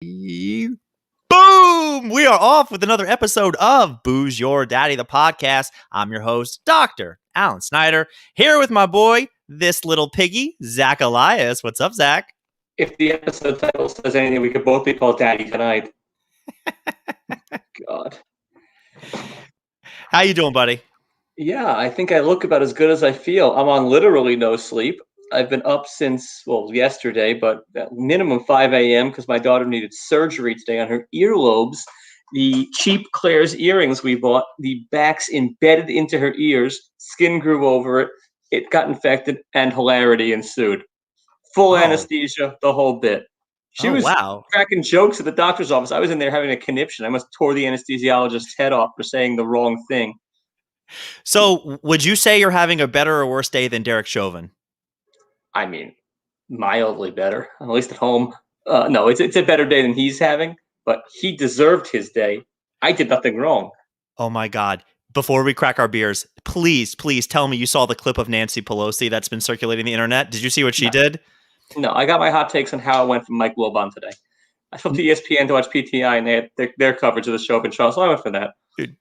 Boom! We are off with another episode of Booze Your Daddy, the podcast. I'm your host, Dr. Alan Snyder, here with my boy, this little piggy, Zach Elias. What's up, Zach? If the episode title says anything, we could both be called Daddy tonight. God. How you doing, buddy? Yeah, I think I look about as good as I feel. I'm on literally no sleep. I've been up since, yesterday, but at minimum 5 a.m. because my daughter needed surgery today on her earlobes. The cheap Claire's earrings we bought, the backs embedded into her ears, skin grew over it, it got infected, and hilarity ensued. Full anesthesia, the whole bit. She was cracking jokes at the doctor's office. I was in there having a conniption. I must tore the anesthesiologist's head off for saying the wrong thing. So, would you say you're having a better or worse day than Derek Chauvin? I mean, mildly better, at least at home. No, it's a better day than he's having, but he deserved his day. I did nothing wrong. Oh my God. Before we crack our beers, please tell me you saw the clip of Nancy Pelosi that's been circulating the internet. Did you see what she did? No, I got my hot takes on how it went from Mike Wilbon today. I spoke to ESPN to watch PTI, and they had their coverage of the show up in Charlotte, so I went for that. Dude,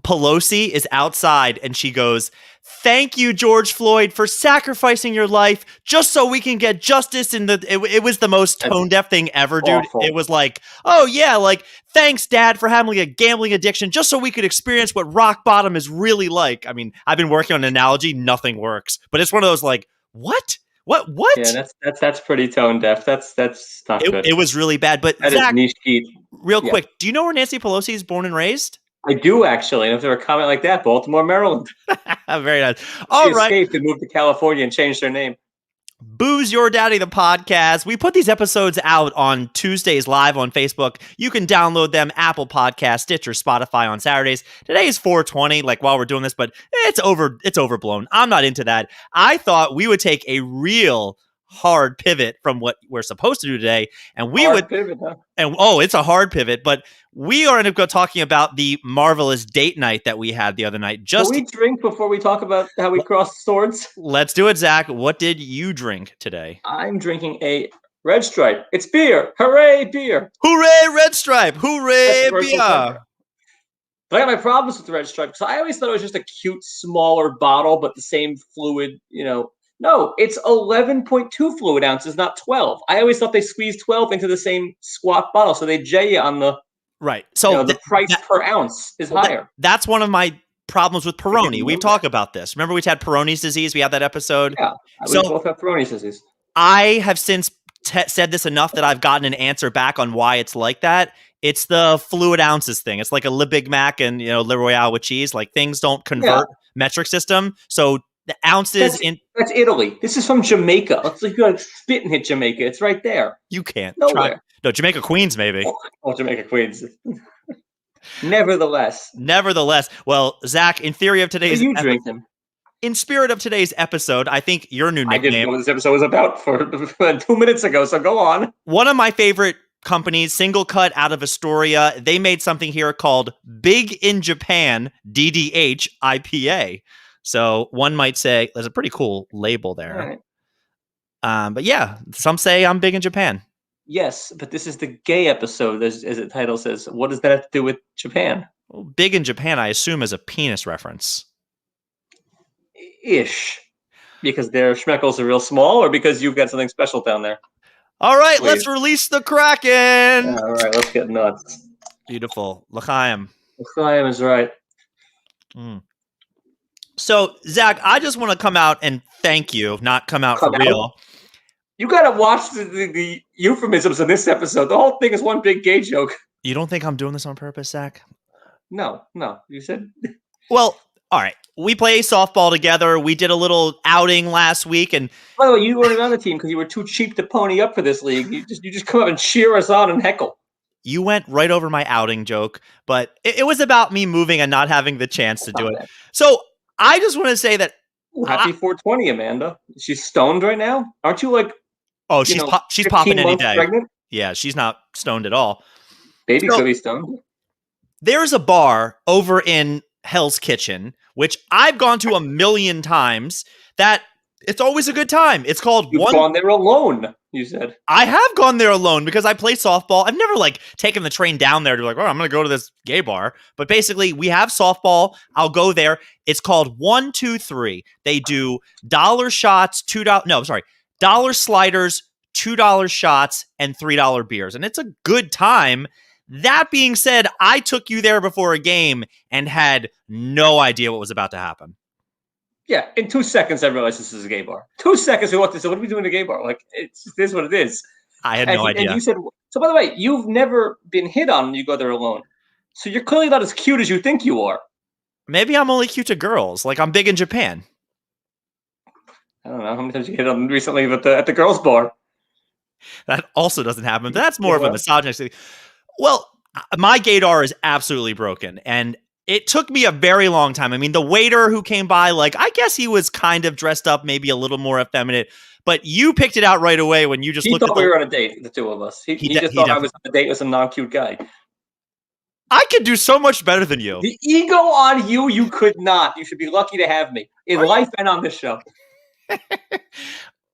Pelosi is outside, and she goes, "Thank you, George Floyd, for sacrificing your life just so we can get justice." It was the most tone-deaf thing ever, dude. Awful. It was like, oh yeah, like, thanks, Dad, for having a gambling addiction just so we could experience what rock bottom is really like. I mean, I've been working on an analogy, nothing works, but it's one of those like, what? What? Yeah, that's pretty tone deaf. That's not good. It was really bad. But that Zach, is niche heat. Real quick, do you know where Nancy Pelosi is born and raised? I do, actually. And if there were a comment like that, Baltimore, Maryland. Very nice. She escaped and moved to California and changed their name. Booze Your Daddy, the podcast. We put these episodes out on Tuesdays live on Facebook. You can download them, Apple Podcast, Stitcher, Spotify on Saturdays. Today is 420, like while we're doing this, but it's overblown. I'm not into that. I thought we would take a real hard pivot from what we're supposed to do today, and it's a hard pivot, but we are going to go talking about the marvelous date night that we had the other night. Can we drink before we talk about how we crossed swords? Let's do it, Zach. What did you drink today? I'm drinking a Red Stripe. It's beer. Hooray, beer. Hooray, Red Stripe. Hooray, beer. But I got my problems with the Red Stripe because I always thought it was just a cute, smaller bottle, but the same fluid, No, it's 11.2 fluid ounces, not 12. I always thought they squeezed 12 into the same squat bottle, so they jay you on the right. So the price per ounce is higher. That's one of my problems with Peroni. We've talked about this. Remember, we had Peroni's disease. We had that episode. Yeah, we both have Peroni's disease. I have since said this enough that I've gotten an answer back on why it's like that. It's the fluid ounces thing. It's like a Le Big Mac and Le Royale with cheese. Like, things don't convert metric system. So the ounces that's Italy. This is from Jamaica. Let's like go spit and hit Jamaica. It's right there. You can't. Nowhere. No, Jamaica Queens, maybe. Oh, Jamaica Queens. Nevertheless. Well, Zach, in theory of today's you drink them. In spirit of today's episode, I think your new nickname. I didn't know what this episode was about for 2 minutes ago, so go on. One of my favorite companies, Single Cut out of Astoria, they made something here called Big in Japan DDH IPA. So one might say there's a pretty cool label there. Right. But yeah, some say I'm big in Japan. Yes, but this is the gay episode, as the title says. What does that have to do with Japan? Well, big in Japan, I assume, is a penis reference. Ish. Because their schmeckles are real small, or because you've got something special down there? All right, let's release the Kraken. All right, let's get nuts. Beautiful. L'chaim. L'chaim is right. So, Zach, I just want to come out and thank you, not come out for real. You got to watch the euphemisms in this episode. The whole thing is one big gay joke. You don't think I'm doing this on purpose, Zach? No. You said... Well, all right. We play softball together. We did a little outing last week. And by the way, you weren't on the team because you were too cheap to pony up for this league. You just come up and cheer us on and heckle. You went right over my outing joke, but it was about me moving and not having the chance to do it. So I just want to say that... Happy 420, Amanda. She's stoned right now? Aren't you like... Oh, she's popping any day. Pregnant? Yeah, she's not stoned at all. Baby could be stoned. There's a bar over in Hell's Kitchen, which I've gone to 1,000,000 times, that it's always a good time. It's called You've gone there alone. You said. I have gone there alone because I play softball. I've never like taken the train down there to like, oh, I'm going to go to this gay bar. But basically, we have softball. I'll go there. It's called 1-2-3. They do dollar shots, $2. No, sorry, dollar sliders, $2 shots, and $3 beers. And it's a good time. That being said, I took you there before a game and had no idea what was about to happen. Yeah, in 2 seconds, I realized this is a gay bar. 2 seconds, we walked in. So what are we doing in a gay bar? Like, it is what it is. I had no idea. And you said, so by the way, you've never been hit on when you go there alone. So you're clearly not as cute as you think you are. Maybe I'm only cute to girls. Like, I'm big in Japan. I don't know how many times you hit on recently at the girls' bar. That also doesn't happen. That's more of a misogynistic. Well, my gaydar is absolutely broken, and it took me a very long time. I mean, the waiter who came by, like, I guess he was kind of dressed up, maybe a little more effeminate, but you picked it out right away when you just looked at He thought we were on a date, the two of us. He just thought I was on a date with some non-cute guy. I could do so much better than you. The ego on you, you could not. You should be lucky to have me in life and on this show.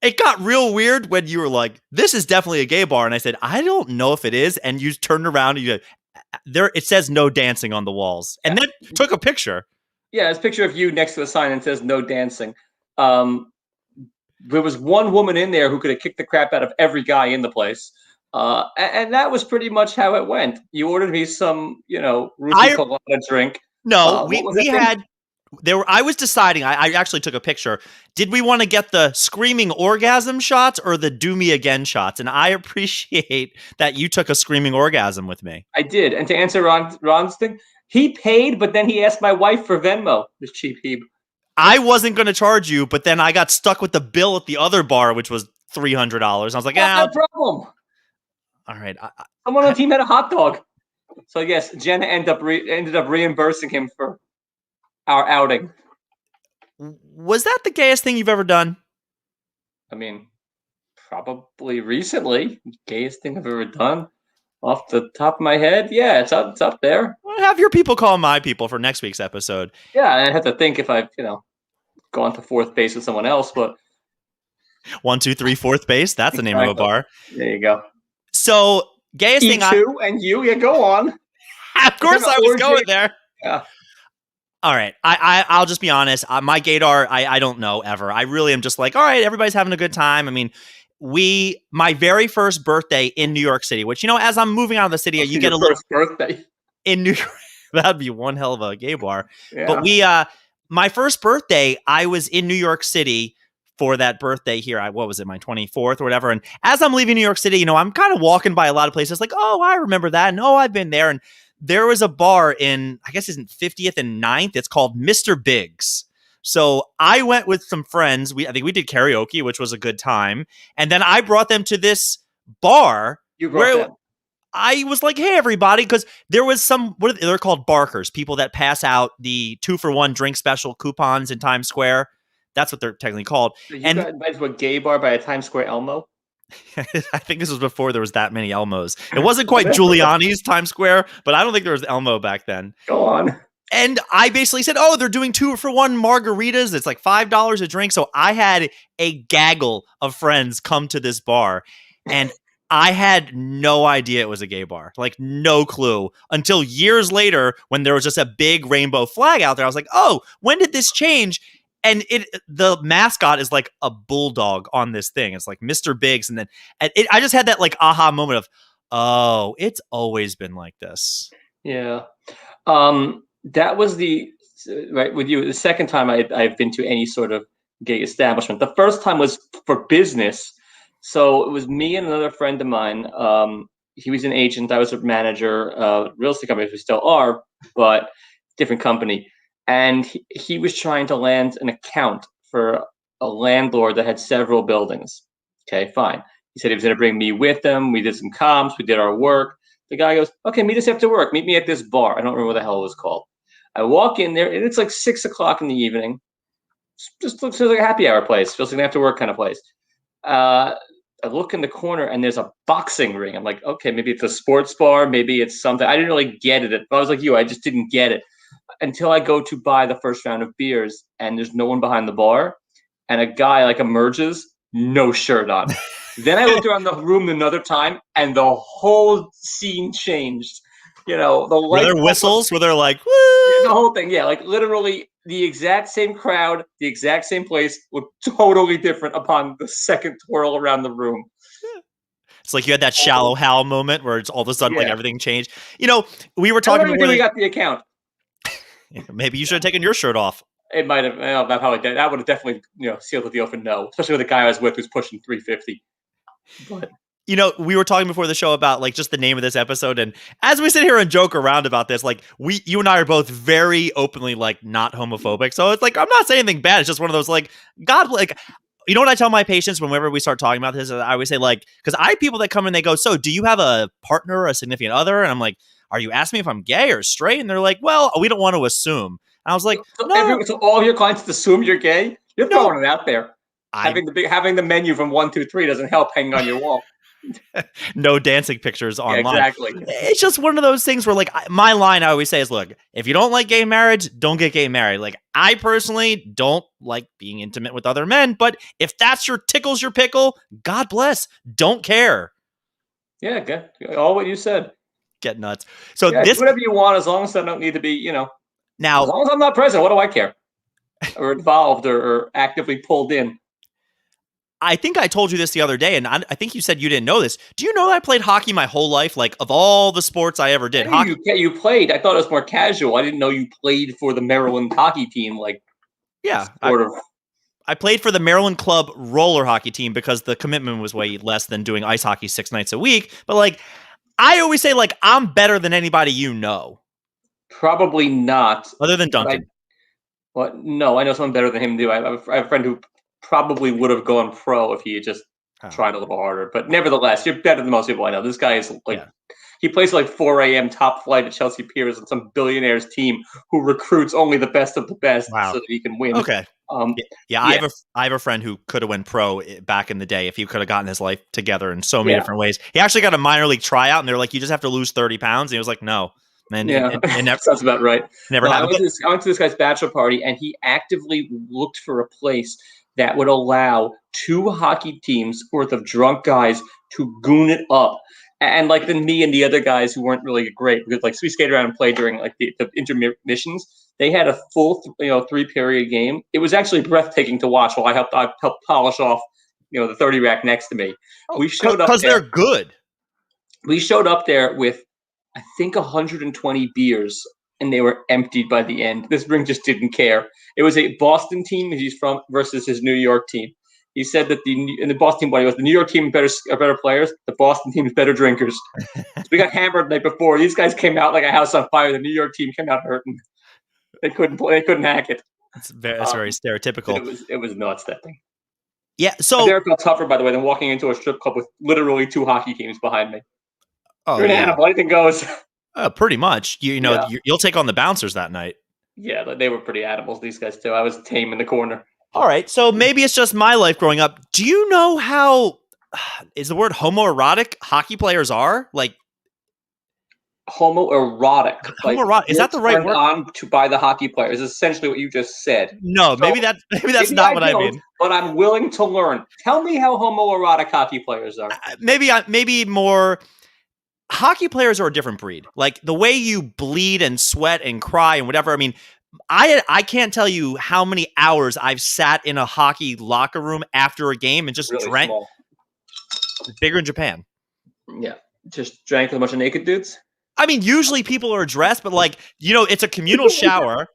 It got real weird when you were like, this is definitely a gay bar. And I said, I don't know if it is. And you turned around and you there, it says no dancing on the walls. And then took a picture. Yeah, it's a picture of you next to a sign that says no dancing. There was one woman in there who could have kicked the crap out of every guy in the place. And that was pretty much how it went. You ordered me some, Ruthie Colada drink. No, we had... I was deciding. I actually took a picture. Did we want to get the screaming orgasm shots or the do me again shots? And I appreciate that you took a screaming orgasm with me. I did. And to answer Ron's thing, he paid, but then he asked my wife for Venmo. This cheap heap. I wasn't going to charge you, but then I got stuck with the bill at the other bar, which was $300. I was like, no problem. All right. Someone on the team had a hot dog. So yes, Jenna ended up reimbursing him for our outing. Was that the gayest thing you've ever done? I mean, probably recently. Gayest thing I've ever done. Off the top of my head, yeah, it's up there. Well, have your people call my people for next week's episode. Yeah, I have to think if I've, gone to fourth base with someone else, but 1, 2, 3, fourth base. That's the name of a bar. There you go. So gayest thing. And you, yeah, go on. Of course, I was going there. Yeah. All right, I'll just be honest. My gaydar, I don't know ever. I really am just like, all right, everybody's having a good time. I mean, my very first birthday in New York City, which, as I'm moving out of the city, you get a little birthday in New York. That'd be one hell of a gay bar. Yeah. But my first birthday, I was in New York City for that birthday here. What was it, my 24th or whatever? And as I'm leaving New York City, I'm kind of walking by a lot of places like, oh, I remember that. And oh, I've been there. And there was a bar in, I guess, isn't 50th and 9th. It's called Mr. Biggs. So I went with some friends. I think we did karaoke, which was a good time. And then I brought them to this bar. You brought them. I was like, hey, everybody, because there was they're called barkers, people that pass out the 2-for-1 drink special coupons in Times Square. That's what they're technically called. So you got invited to a gay bar by a Times Square Elmo? I think this was before there was that many Elmos. It wasn't quite Giuliani's Times Square, but I don't think there was Elmo back then. Go on. And I basically said, oh, they're doing 2-for-1 margaritas. It's like $5 a drink. So I had a gaggle of friends come to this bar, and I had no idea it was a gay bar. Like, no clue. Until years later, when there was just a big rainbow flag out there, I was like, oh, when did this change? And the mascot is like a bulldog on this thing. It's like Mr. Biggs. And then I just had that like aha moment of, oh, it's always been like this. Yeah. That was right with you. The second time I've been to any sort of gay establishment. The first time was for business. So it was me and another friend of mine. He was an agent. I was a manager, real estate company, we still are, but different company. And he was trying to land an account for a landlord that had several buildings. Okay, fine. He said he was going to bring me with him. We did some comps. We did our work. The guy goes, okay, meet us after work. Meet me at this bar. I don't remember what the hell it was called. I walk in there, and it's like 6 o'clock in the evening. Just looks like a happy hour place. Feels like an after work kind of place. I look in the corner, and there's a boxing ring. I'm like, okay, maybe it's a sports bar. Maybe it's something. I didn't really get it. I was like you. I just didn't get it until I go to buy the first round of beers, and there's no one behind the bar. And a guy like emerges, no shirt on. Then I looked around the room another time, and the whole scene changed. The Were light there bulb, whistles? Were there like, the woo? whole thing. Yeah, like literally the exact same crowd, the exact same place looked totally different upon the second twirl around the room. It's like you had that shallow Hal moment where it's all of a sudden like Yeah. everything changed. We were How talking do you before think we this. got the account? Maybe you should have taken your shirt off. It might have. Well, that probably did. That would have definitely, sealed the deal for no, especially with the guy I was with who's pushing 350. But We were talking before the show about like just the name of this episode, and as we sit here and joke around about this, like you and I are both very openly like not homophobic. So it's like I'm not saying anything bad. It's just one of those like God, like what I tell my patients whenever we start talking about this, I always say like because I have people that come and they go, so do you have a partner or a significant other? And I'm like, are you asking me if I'm gay or straight? And they're like, well, we don't want to assume. And I was like, no, so all your clients assume you're gay. You're no, throwing it out there. I Having the menu from 1, 2, 3 doesn't help hanging on your wall. no dancing pictures Yeah, online. exactly. It's just one of those things where, like, my line I always say is, look, if you don't like gay marriage, don't get gay married. Like, I personally don't like being intimate with other men, but if that's your tickles your pickle, God bless. Don't care. Yeah, good. All what you said. Get nuts. So Yeah, do this whatever you want as long as I don't need to be, as now, long as I'm not present, what do I care? Or involved or actively pulled in. I think I told you this the other day, and I think you said you didn't know this. Do you know I played hockey my whole life? Like, of all the sports I ever did, hockey. You played. I thought it was more casual. I didn't know you played for the Maryland hockey team. Like, Yeah, sort of. I played for the Maryland club roller hockey team because the commitment was way less than doing ice hockey 6 nights a week. But like, I always say, like, I'm better than anybody you know, Probably not. other than Duncan. No, I know someone better than him too. I have a friend who probably would have gone pro if he had just tried a little harder. But nevertheless, you're better than most people I know. This guy is like, he plays like 4 a.m. top flight at Chelsea Piers on some billionaire's team who recruits only the best of the best so that he can win. Okay. I have a friend who could have went pro back in the day if he could have gotten his life together in so many different ways. He actually got a minor league tryout, and they're like, you just have to lose 30 pounds. And he was like, no. And it never, sounds about right. Never happened. I went to this guy's bachelor party, and he actively looked for a place that would allow 2 hockey teams worth of drunk guys to goon it up. And like then me and the other guys who weren't really great, because like so we skated around and played during like the intermissions. They had a full 3-period game. It was actually breathtaking to watch while I helped polish off the 30 rack next to me. We showed up because they're good. We showed up there with I think 120 beers, and they were emptied by the end. This ring just didn't care. It was a Boston team that he's from versus his New York team. He said that the Boston team, the New York team are better players. The Boston team is better drinkers. So we got hammered the night before. These guys came out like a house on fire. The New York team came out hurting. They couldn't play. They couldn't hack it. That's very stereotypical. It was nuts, that thing. Yeah. So there felt tougher, by the way, than walking into a strip club with literally 2 hockey teams behind me. Oh, you're an animal. Anything goes. Pretty much. You'll take on the bouncers that night. Yeah, they were pretty animals, these guys, too. I was tame in the corner. All right, so maybe it's just my life growing up. Do you know how is the word homoerotic hockey players are? Like homoerotic. Homoerotic. Is that the right word? On by the hockey players is essentially what you just said. No, maybe that's not what I mean. But I'm willing to learn. Tell me how homoerotic hockey players are. Maybe more. Hockey players are a different breed. Like the way you bleed and sweat and cry and whatever. I mean, I can't tell you how many hours I've sat in a hockey locker room after a game and just really drank. Small. It's bigger in Japan. Yeah, just drank with a bunch of naked dudes. I mean, usually people are dressed, but like it's a communal shower.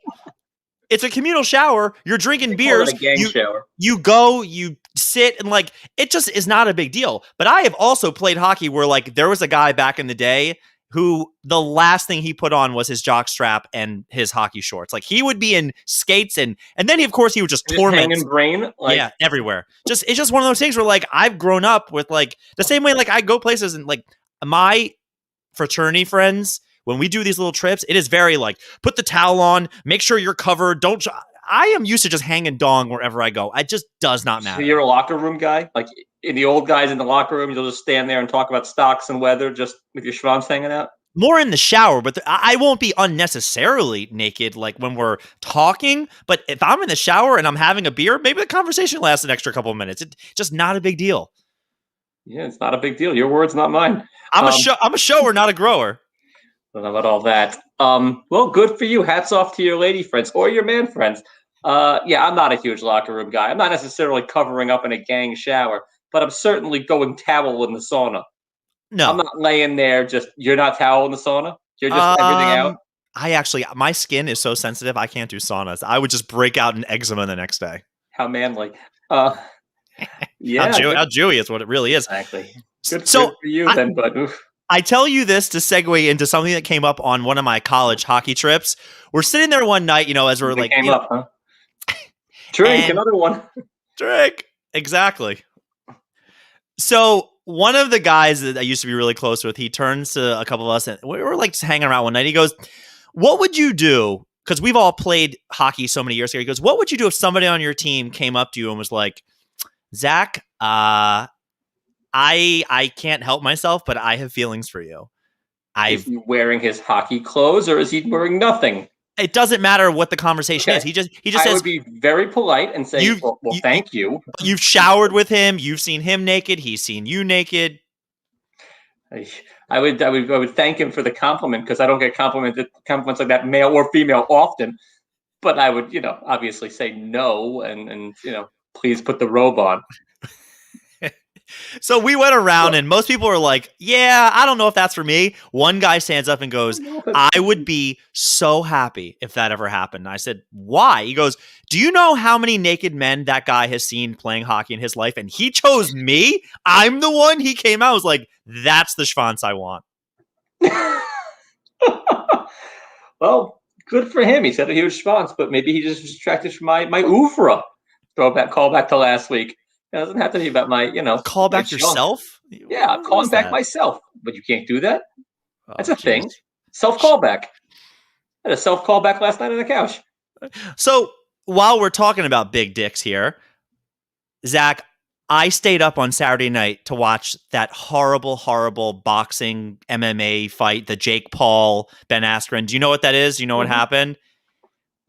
It's a communal shower. You're drinking beers. Shower. You go, you sit, and like it just is not a big deal. But I have also played hockey where like there was a guy back in the day who the last thing he put on was his jock strap and his hockey shorts. Like he would be in skates and then he would just torment brain. Everywhere. It's just one of those things where like I've grown up with like the same way like I go places and like my fraternity friends. When we do these little trips, it is very like, put the towel on, make sure you're covered. I am used to just hanging dong wherever I go. It just does not matter. So you're a locker room guy? Like in the old guys in the locker room, you'll just stand there and talk about stocks and weather just with your schwanz hanging out? More in the shower, but I won't be unnecessarily naked like when we're talking. But if I'm in the shower and I'm having a beer, maybe the conversation lasts an extra couple of minutes. It's just not a big deal. Yeah, it's not a big deal. Your words, not mine. I'm a Um, show. I'm a shower, not a grower. don't know about all that. Well, good for you. Hats off to your lady friends or your man friends. Yeah, I'm not a huge locker room guy. I'm not necessarily covering up in a gang shower, but I'm certainly going towel in the sauna. I'm No. not laying there just, you're not towel in the sauna? You're just everything out? Um, my skin is so sensitive. I can't do saunas. I would just break out in eczema the next day. How manly. Uh, yeah, How Jewy is what it really is. exactly. Good So for you I, then, but oof. I tell you this to segue into something that came up on one of my college hockey trips. We're sitting there one night, as we're Something like, came up, huh? Drink, and another one. drink. Exactly. So one of the guys that I used to be really close with, he turns to a couple of us and we were like hanging around one night. He goes, "What would you do?" Because we've all played hockey so many years ago. He goes, "What would you do if somebody on your team came up to you and was like, Zach, I can't help myself, but I have feelings for you. Is he wearing his hockey clothes or is he wearing nothing? It doesn't matter what the conversation Okay. is. He just I says would be very polite and say, well, thank you. You've showered with him. You've seen him naked. He's seen you naked. I would thank him for the compliment because I don't get compliments like that, male or female, often. But I would, obviously say no and please put the robe on. So we went around and most people were like, yeah, I don't know if that's for me. One guy stands up and goes, I would be so happy if that ever happened. I said, why? He goes, do you know how many naked men that guy has seen playing hockey in his life? And he chose me. I'm the one. He came out. I was like, that's the schwanz I want. Well, good for him. He said a huge schwanz, but maybe he just was distracted from my oeuvre. Call back to last week. It doesn't have to be about my, Call back yourself? Yeah, I'm calling back myself. But you can't do that. That's a thing. Self callback. I had a self callback last night on the couch. So while we're talking about big dicks here, Zach, I stayed up on Saturday night to watch that horrible, horrible boxing MMA fight, the Jake Paul, Ben Askren. Do you know what that is? Do you know what happened?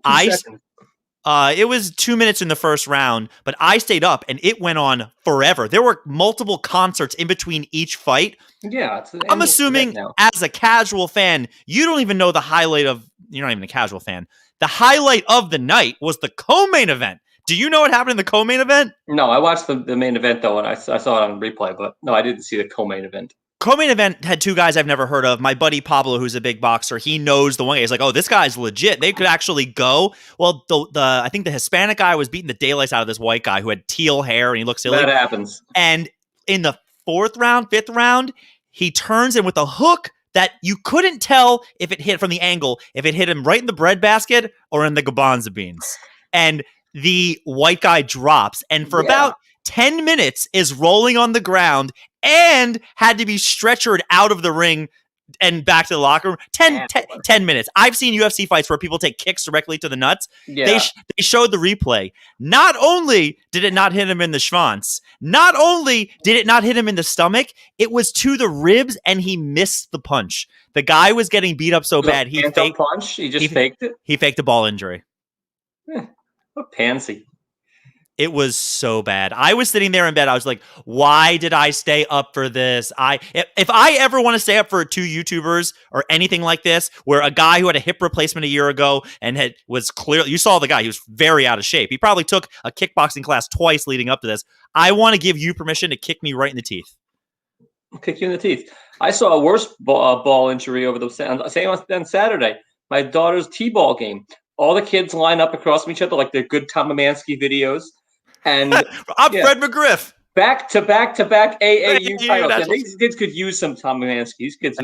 It was 2 minutes in the first round, but I stayed up and it went on forever. There were multiple concerts in between each fight. Yeah. I'm assuming as a casual fan, you don't even know the highlight of, you're not even a casual fan. The highlight of the night was the co-main event. Do you know what happened in the co-main event? No, I watched the main event though, and I saw it on replay, but no, I didn't see the co-main event. Co-main event had two guys I've never heard of. My buddy Pablo, who's a big boxer, he knows the one guy. He's like, oh, this guy's legit. They could actually go. Well, I think the Hispanic guy was beating the daylights out of this white guy who had teal hair and he looked silly. That happens. And in the fifth round, he turns in with a hook that you couldn't tell if it hit from the angle, if it hit him right in the breadbasket or in the garbanzo beans. And the white guy drops and for about 10 minutes is rolling on the ground and had to be stretchered out of the ring and back to the locker room. 10 minutes. I've seen UFC fights where people take kicks directly to the nuts. Yeah. They showed the replay. Not only did it not hit him in the schwanz, not only did it not hit him in the stomach, it was to the ribs and he missed the punch. The guy was getting beat up so bad. He faked punch. He just faked it. He faked a ball injury. What pansy. It was so bad. I was sitting there in bed. I was like, why did I stay up for this? If I ever want to stay up for two YouTubers or anything like this, where a guy who had a hip replacement a year ago and was clearly, you saw the guy, he was very out of shape. He probably took a kickboxing class twice leading up to this. I want to give you permission to kick me right in the teeth. Kick you in the teeth. I saw a worse ball injury over the same on Saturday. My daughter's T-ball game. All the kids line up across from each other like they're good Tom Amansky videos. And I'm Fred McGriff. Back to back AAU titles. And these kids could use some Tom Amansky. These kids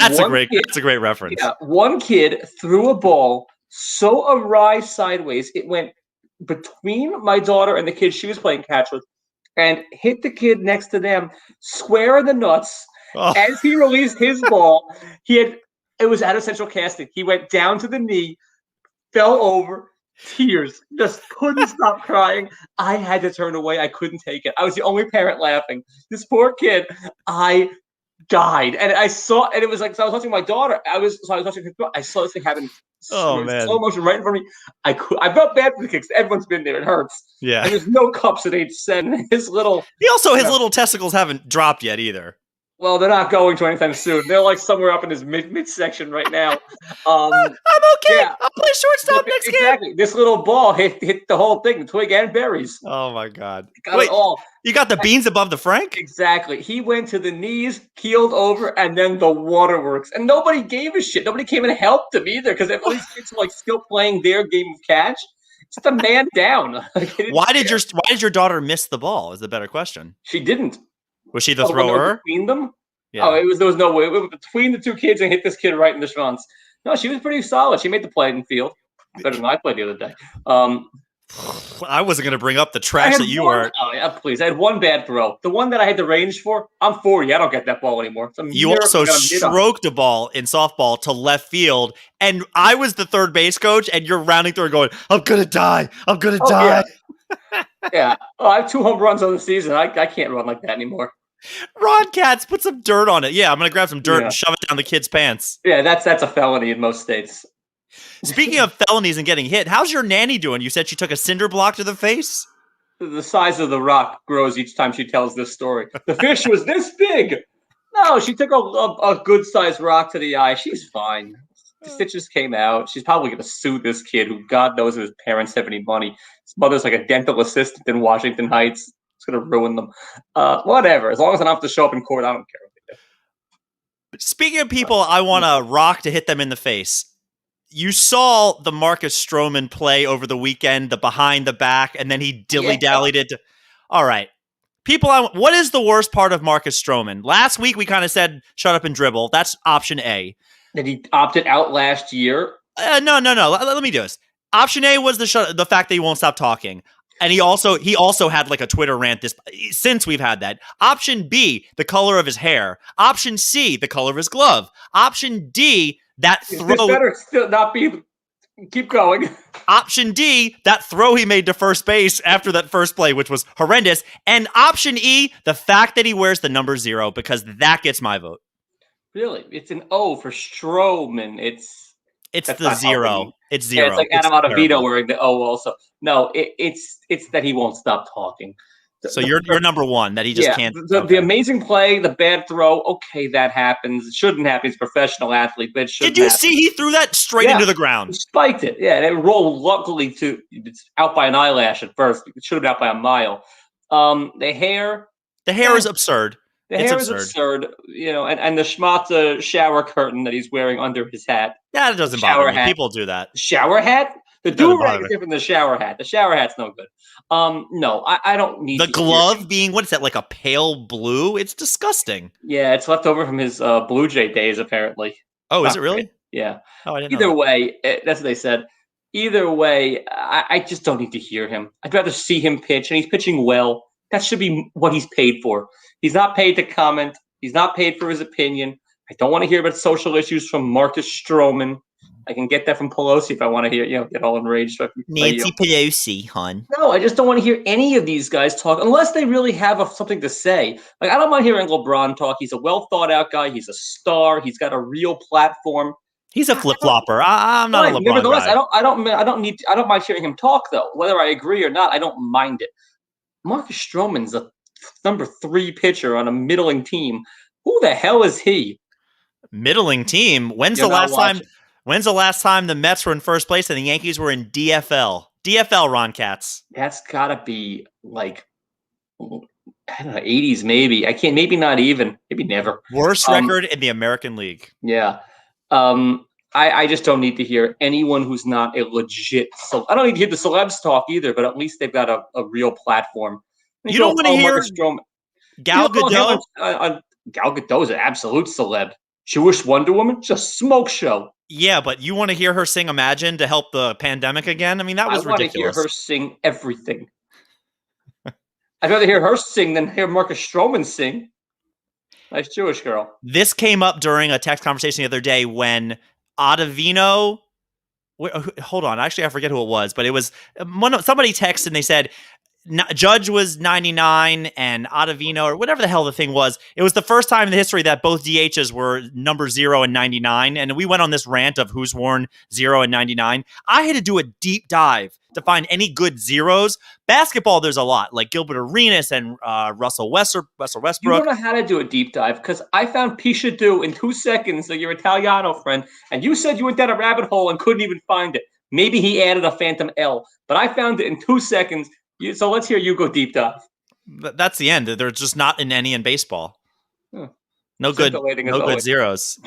that's a great reference. Yeah, one kid threw a ball so awry sideways it went between my daughter and the kid she was playing catch with and hit the kid next to them square in the nuts. As he released his ball, it was out of central casting. He went down to the knee, fell over, tears, just couldn't stop crying. I had to turn away. I couldn't take it. I was the only parent laughing. This poor kid, I died. And I saw, and it was like, so I was watching my daughter. I was watching, I saw this thing happen. Oh Slow man. motion right in front of me. I felt bad for the kicks. Everyone's been there. It hurts. Yeah. And there's no cups at age 7. His little, His you know, little testicles haven't dropped yet either. well, they're not going to anytime soon. They're like somewhere up in his midsection right now. I'm okay. Yeah, I'll play shortstop next game. exactly. This little ball hit the whole thing, the twig and berries. Oh my god. Got it all. You got the beans above the Frank? Exactly. He went to the knees, keeled over, and then the waterworks. And nobody gave a shit. Nobody came and helped him either, because all these kids are like still playing their game of catch. It's the man down. Why did your daughter miss the ball? Is the better question. She didn't. Was she the thrower? Between them? Yeah. Oh, there was no way. It was between the two kids and hit this kid right in the schwanz. No, she was pretty solid. She made the play in the field. Better than I played the other day. I wasn't going to bring up the trash that you were. Oh, yeah, please. I had one bad throw. The one that I had the range for, I'm 40. I don't get that ball anymore. You also stroked a ball in softball to left field, and I was the third base coach, and you're rounding through and going, I'm going to die. I'm going to die. Yeah. Oh, I have 2 home runs on the season. I can't run like that anymore. Ron Katz, put some dirt on it. Yeah, I'm going to grab some dirt and shove it down the kid's pants. Yeah, that's a felony in most states. Speaking of felonies and getting hit, how's your nanny doing? You said she took a cinder block to the face? The size of the rock grows each time she tells this story. The fish was this big. No, she took a good-sized rock to the eye. She's fine. The stitches came out. She's probably going to sue this kid who God knows if his parents have any money. His mother's like a dental assistant in Washington Heights. It's going to ruin them. Whatever. As long as I don't have to show up in court, I don't care what they do. Speaking of people I want a rock to hit them in the face, you saw the Marcus Stroman play over the weekend, the behind the back, and then he dilly-dallied it. All right. What is the worst part of Marcus Stroman? Last week, we kind of said, shut up and dribble. That's option A. That he opted out last year? No. Let me do this. Option A was the fact that he won't stop talking. And he also had like a Twitter rant since we've had that. Option B, the color of his hair. Option C, the color of his glove. Option D, that throw. This better still not be. Keep going. Option D, that throw he made to first base after that first play, which was horrendous. And option E, the fact that he wears the number 0, because that gets my vote. Really? It's an O for Stroman. It's the 0. It's 0. Yeah, it's like Adam Ottavino wearing the O also. No, it's that he won't stop talking. So you're number 1, that he just can't. The amazing play, the bad throw, okay, that happens. It shouldn't happen. He's a professional athlete, but it shouldn't happen. See he threw that straight into the ground? He spiked it. Yeah, and it rolled luckily it's out by an eyelash at first. It should have been out by a mile. The hair is absurd. The hair is absurd, and the schmata shower curtain that he's wearing under his hat. Yeah, it doesn't bother me. People do that. The shower hat? The do-rag is different than the shower hat. The shower hat's no good. No, I don't need the glove being, what is that, like a pale blue? It's disgusting. Yeah, it's left over from his Blue Jay days, apparently. Oh, is it really? Yeah. Oh, I didn't know. Either way, that's what they said. Either way, I just don't need to hear him. I'd rather see him pitch, and he's pitching well. That should be what he's paid for. He's not paid to comment. He's not paid for his opinion. I don't want to hear about social issues from Marcus Stroman. I can get that from Pelosi if I want to hear, get all enraged. Nancy Pelosi, hon. No, I just don't want to hear any of these guys talk unless they really have something to say. Like, I don't mind hearing LeBron talk. He's a well thought out guy. He's a star. He's got a real platform. He's a flip flopper. I'm not a LeBron Nevertheless, guy. I don't mind hearing him talk though. Whether I agree or not, I don't mind it. Marcus Stroman's a number 3 pitcher on a middling team. Who the hell is he? Middling team? When's the last time the Mets were in first place and the Yankees were in DFL? DFL, Ron Katz. That's got to be like, I don't know, 80s maybe. Maybe not even. Maybe never. Worst record in the American League. Yeah. I just don't need to hear anyone who's not a legit. I don't need to hear the celebs talk either, but at least they've got a real platform. You don't want to hear Gal Gadot? Gal Gadot's an absolute celeb. Jewish Wonder Woman, just smoke show. Yeah, but you want to hear her sing Imagine to help the pandemic again? I mean, that was ridiculous. I want to hear her sing everything. I'd rather hear her sing than hear Marcus Stroman sing. Nice Jewish girl. This came up during a text conversation the other day when Ottavino... Hold on. Actually, I forget who it was, but it was somebody texted and they said, Judge was 99 and Ottavino or whatever the hell the thing was. It was the first time in the history that both DHs were number 0 and 99. And we went on this rant of who's worn 0 and 99. I had to do a deep dive to find any good zeros. Basketball, there's a lot, like Gilbert Arenas and Russell Westbrook. You don't know how to do a deep dive because I found Pichadu in 2 seconds, your Italiano friend, and you said you went down a rabbit hole and couldn't even find it. Maybe he added a phantom L, but I found it in 2 seconds. So let's hear you go deep dive. That's the end. There's just not in any in baseball. No good zeros.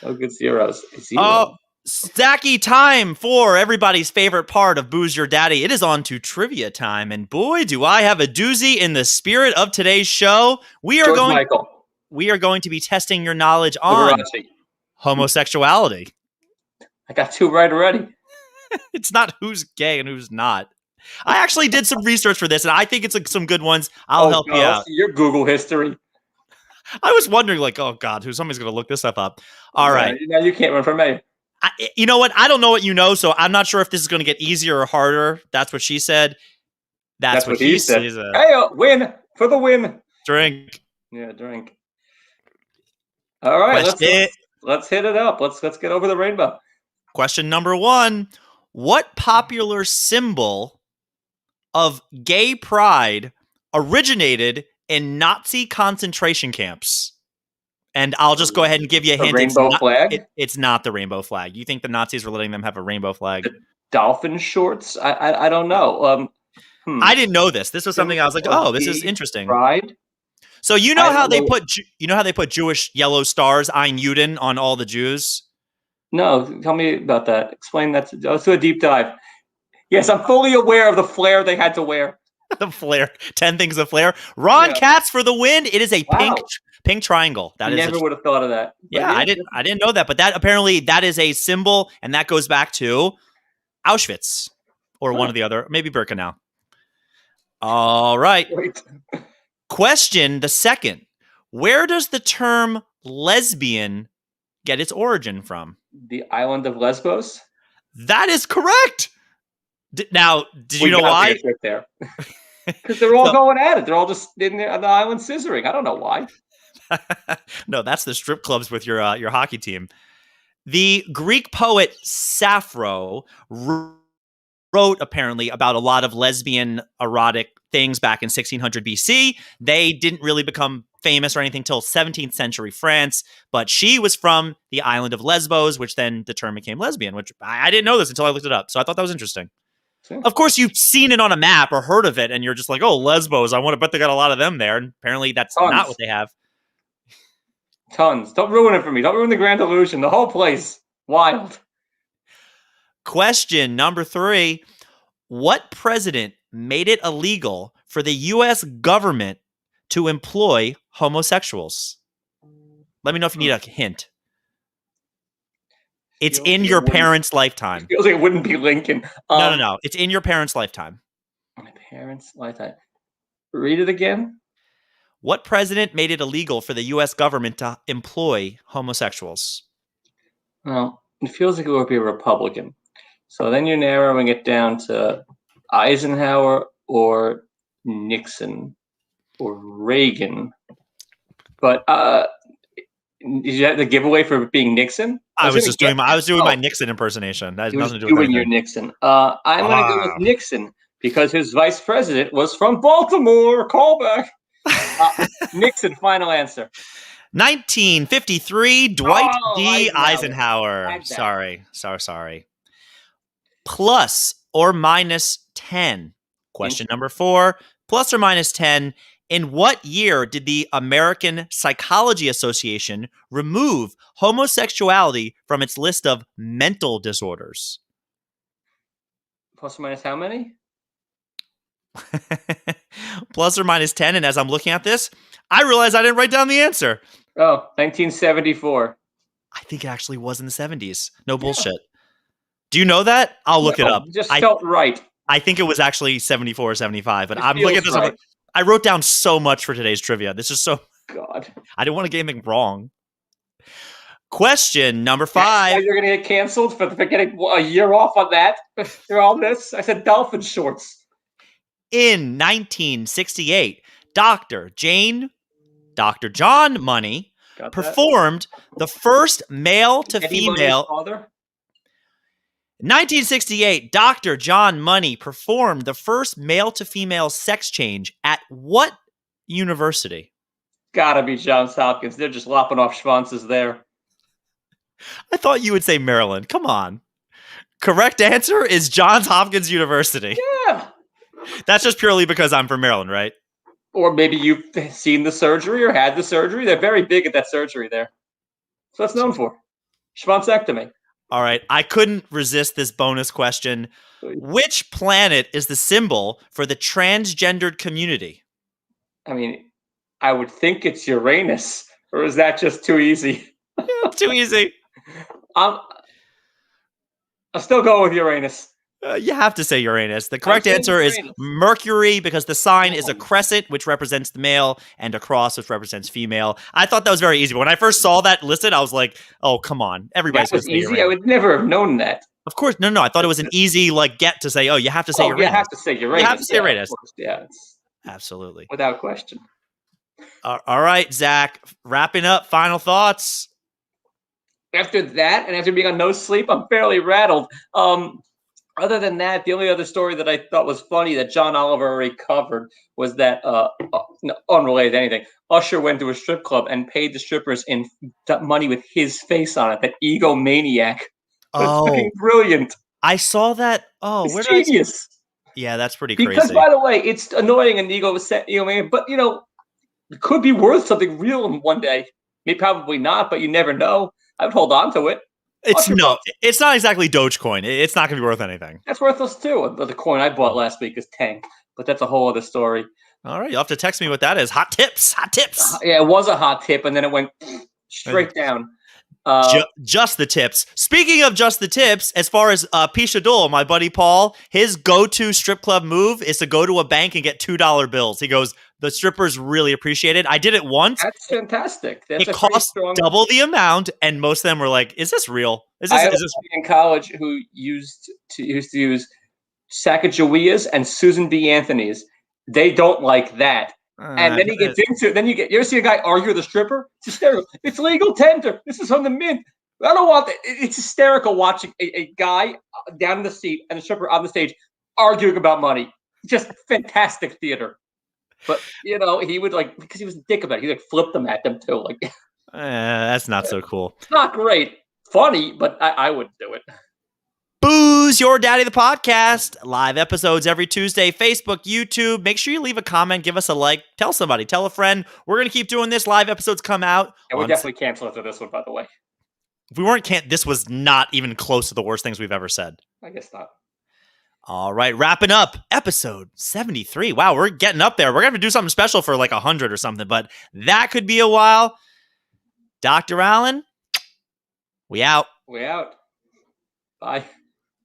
No good zeros. Oh, stacky time for everybody's favorite part of Booze Your Daddy. It is on to trivia time, and boy, do I have a doozy in the spirit of today's show. We are going to be testing your knowledge on homosexuality. I got 2 right already. It's not who's gay and who's not. I actually did some research for this, and I think it's some good ones. I'll help you out. Your Google history. I was wondering, oh God, somebody's going to look this stuff up. All right. Now you can't run for mayor. You know what? I don't know what you know, so I'm not sure if this is going to get easier or harder. That's what she said. That's what he said. Hey, win for the win. Drink. Yeah, drink. All right, let's hit it up. Let's get over the rainbow. Question number 1. What popular symbol of gay pride originated in Nazi concentration camps? And I'll just go ahead and give you a hint. Rainbow flag? It's not the rainbow flag. You think the Nazis were letting them have a rainbow flag? The dolphin shorts? I don't know. I didn't know this. This was something I was like, oh, this is interesting. Pride? So you know how they put Jewish yellow stars, Ein Juden, on all the Jews? No, tell me about that. Explain that. Let's do a deep dive. Yes, I'm fully aware of the flair they had to wear. The flair. 10 things of flair. Ron Katz for the win. It is a pink triangle. I never would have thought of that. Yeah, I didn't know that, but that is a symbol, and that goes back to Auschwitz or one of the other, maybe Birkenau. All right. Wait. Question the second. Where does the term lesbian get its origin from? The island of Lesbos? That is correct. Now, did you know why? There. Because they're all going at it. They're all just on the island scissoring. I don't know why. No, that's the strip clubs with your hockey team. The Greek poet Sappho wrote apparently about a lot of lesbian erotic things back in 1600 BC. They didn't really become famous or anything till 17th century France, but she was from the island of Lesbos, which then the term became lesbian, which I didn't know this until I looked it up. So I thought that was interesting. Sure. Of course, you've seen it on a map or heard of it, and you're just like, oh, Lesbos, I want to bet they got a lot of them there. And apparently that's not what they have. Tons. Don't ruin it for me. Don't ruin the grand illusion. The whole place. Wild. Question number 3. What president made it illegal for the U.S. government to employ homosexuals? Let me know if you need a hint. It's in your parents' lifetime. It feels like it wouldn't be Lincoln. No. It's in your parents' lifetime. My parents' lifetime. Read it again. What president made it illegal for the U.S. government to employ homosexuals? Well, it feels like it would be a Republican. So then you're narrowing it down to Eisenhower or Nixon or Reagan. But did you have the giveaway for being Nixon? I was doing my Nixon impersonation. That has nothing to do with anything. Your Nixon. I'm going to go with Nixon because his vice president was from Baltimore. Callback. Nixon, final answer. 1953, Dwight D. Eisenhower. Sorry. Plus or minus 10. Question number 4. Plus or minus 10. In what year did the American Psychology Association remove homosexuality from its list of mental disorders? Plus or minus how many? Plus or minus 10. And as I'm looking at this, I realize I didn't write down the answer. Oh, 1974. I think it actually was in the 70s. No bullshit. Do you know that? I'll look it up. Just felt right. I think it was actually 74 or 75, but I'm looking at this. Right. I wrote down so much for today's trivia. This is so... God. I didn't want to get anything wrong. Question number 5. You're going to get canceled for getting a year off on that? Through all this? I said dolphin shorts. In 1968, Dr. John Money Got that? performed the first male to Eddie Money's female. father? 1968, Dr. John Money performed the first male to female sex change at what university? Gotta be Johns Hopkins. They're just lopping off schwanzes there. I thought you would say Maryland. Come on. Correct answer is Johns Hopkins University. Yeah. That's just purely because I'm from Maryland, right? Or maybe you've seen the surgery or had the surgery. They're very big at that surgery there. So that's known for. Schwanzectomy. All right. I couldn't resist this bonus question. Which planet is the symbol for the transgendered community? I mean, I would think it's Uranus. Or is that just too easy? Too easy. I'll still go with Uranus. You have to say Uranus. The correct answer is Mercury because the sign is a crescent, which represents the male, and a cross, which represents female. I thought that was very easy. But when I first saw that listed, I was like, oh, come on. Everybody's going to say easy. Uranus. I would never have known that. Of course. No. I thought it was an easy get to say, oh, you have to say Uranus. You have to say Uranus. You have to say Uranus. Yeah. Absolutely. Without question. All right, Zach. Wrapping up, final thoughts. After that, and after being on no sleep, I'm fairly rattled. Other than that, the only other story that I thought was funny that John Oliver already covered was that, unrelated to anything, Usher went to a strip club and paid the strippers in money with his face on it, that egomaniac. That's fucking brilliant. I saw that. Oh, it's genius. Yeah, that's pretty crazy. Because, by the way, it's annoying and egomaniac, but, it could be worth something real one day. Maybe probably not, but you never know. I would hold on to it. It's not exactly Dogecoin. It's not going to be worth anything. That's worthless too. The coin I bought last week is tanked, but that's a whole other story. All right, you'll have to text me what that is. Hot tips. Yeah, it was a hot tip, and then it went straight down. Just the tips. Speaking of just the tips, as far as Pisha Dole, my buddy Paul, his go-to strip club move is to go to a bank and get $2 bills. He goes, the strippers really appreciate it. I did it once. That's fantastic. It cost double the amount, and most of them were like, "Is this real? Is this?" I had a buddy in college who used to use Sacagaweas and Susan B. Anthony's. They don't like that. And then he gets into it. You ever see a guy argue with a stripper? It's hysterical. It's legal tender. This is from the mint. I don't want that. It's hysterical watching a guy down in the seat and a stripper on the stage arguing about money. Just fantastic theater. But, he would because he was a dick about it. He flipped them at them too. That's not so cool. It's not great. Funny, but I wouldn't do it. Booze Your Daddy the podcast. Live episodes every Tuesday. Facebook, YouTube. Make sure you leave a comment. Give us a like. Tell somebody. Tell a friend. We're going to keep doing this. Live episodes come out. And we definitely cancel after this one, by the way. If we weren't this was not even close to the worst things we've ever said. I guess not. All right, wrapping up episode 73. Wow, we're getting up there. We're going to have to do something special for 100 or something, but that could be a while. Dr. Allen, we out. We out. Bye.